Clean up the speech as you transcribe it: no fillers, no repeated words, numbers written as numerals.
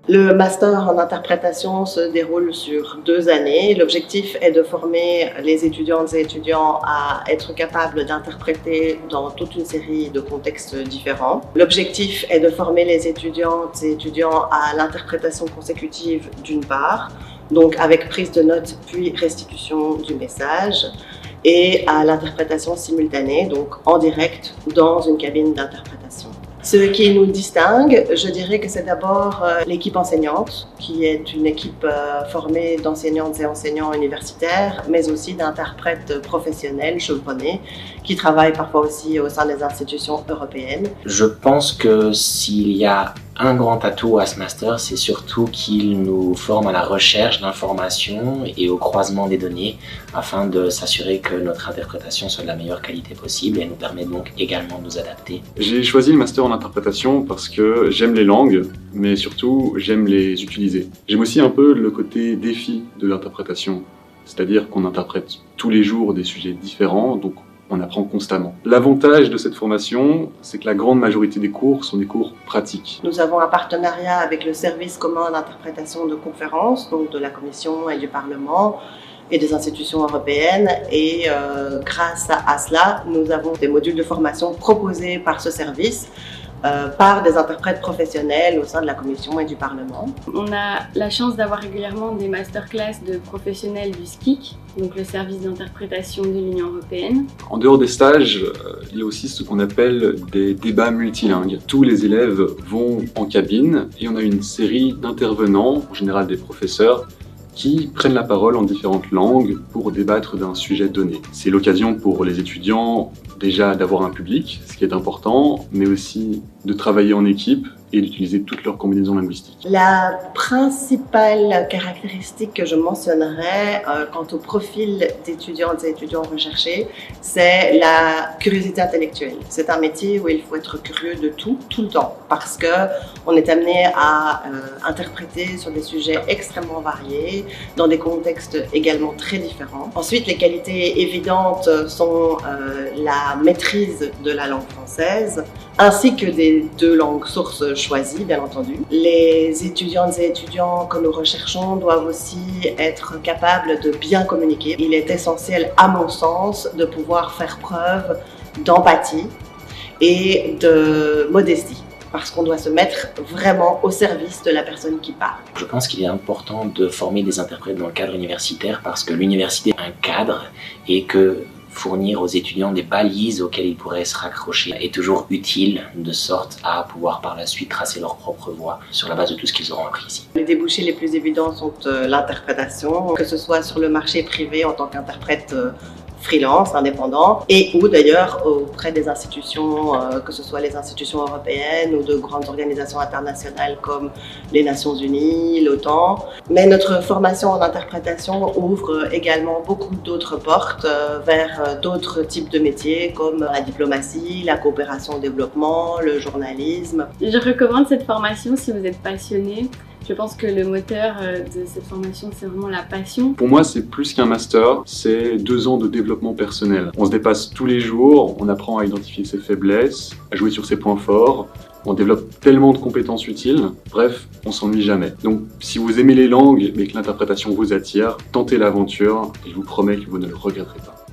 Le master en interprétation se déroule sur 2 années. L'objectif est de former les étudiantes et étudiants à être capables d'interpréter dans toute une série de contextes différents. L'objectif est de former les étudiantes et étudiants à l'interprétation consécutive d'une part, donc avec prise de notes puis restitution du message, et à l'interprétation simultanée, donc en direct dans une cabine d'interprétation. Ce qui nous distingue, je dirais que c'est d'abord l'équipe enseignante, qui est une équipe formée d'enseignantes et enseignants universitaires, mais aussi d'interprètes professionnels chevronnés, qui travaillent parfois aussi au sein des institutions européennes. Je pense que s'il y a un grand atout à ce master, c'est surtout qu'il nous forme à la recherche d'informations et au croisement des données afin de s'assurer que notre interprétation soit de la meilleure qualité possible et nous permet donc également de nous adapter. J'ai choisi le master en interprétation parce que j'aime les langues, mais surtout j'aime les utiliser. J'aime aussi un peu le côté défi de l'interprétation, c'est-à-dire qu'on interprète tous les jours des sujets différents, donc on apprend constamment. L'avantage de cette formation, c'est que la grande majorité des cours sont des cours pratiques. Nous avons un partenariat avec le service commun d'interprétation de conférences, donc de la Commission et du Parlement et des institutions européennes, et grâce à cela, nous avons des modules de formation proposés par ce service par des interprètes professionnels au sein de la Commission et du Parlement. On a la chance d'avoir régulièrement des masterclass de professionnels du SCIC, donc le service d'interprétation de l'Union européenne. En dehors des stages, il y a aussi ce qu'on appelle des débats multilingues. Tous les élèves vont en cabine et on a une série d'intervenants, en général des professeurs, qui prennent la parole en différentes langues pour débattre d'un sujet donné. C'est l'occasion pour les étudiants déjà d'avoir un public, ce qui est important, mais aussi de travailler en équipe et d'utiliser toutes leurs combinaisons linguistiques. La principale caractéristique que je mentionnerais quant au profil d'étudiantes et étudiants recherchés, c'est la curiosité intellectuelle. C'est un métier où il faut être curieux de tout le temps, parce qu'on est amené à interpréter sur des sujets extrêmement variés, dans des contextes également très différents. Ensuite, les qualités évidentes sont la maîtrise de la langue française, ainsi que des 2 langues sources choisies, bien entendu. Les étudiantes et étudiants que nous recherchons doivent aussi être capables de bien communiquer. Il est essentiel, à mon sens, de pouvoir faire preuve d'empathie et de modestie, parce qu'on doit se mettre vraiment au service de la personne qui parle. Je pense qu'il est important de former des interprètes dans le cadre universitaire parce que l'université a un cadre et que fournir aux étudiants des balises auxquelles ils pourraient se raccrocher est toujours utile, de sorte à pouvoir par la suite tracer leur propre voie sur la base de tout ce qu'ils auront appris ici. Les débouchés les plus évidents sont l'interprétation, que ce soit sur le marché privé en tant qu'interprète freelance, indépendant, et ou d'ailleurs auprès des institutions, que ce soit les institutions européennes ou de grandes organisations internationales comme les Nations Unies, l'OTAN. Mais notre formation en interprétation ouvre également beaucoup d'autres portes vers d'autres types de métiers comme la diplomatie, la coopération au développement, le journalisme. Je recommande cette formation si vous êtes passionné. Je pense que le moteur de cette formation, c'est vraiment la passion. Pour moi, c'est plus qu'un master, c'est 2 ans de développement personnel. On se dépasse tous les jours, on apprend à identifier ses faiblesses, à jouer sur ses points forts, on développe tellement de compétences utiles, bref, on s'ennuie jamais. Donc, si vous aimez les langues, mais que l'interprétation vous attire, tentez l'aventure et je vous promets que vous ne le regretterez pas.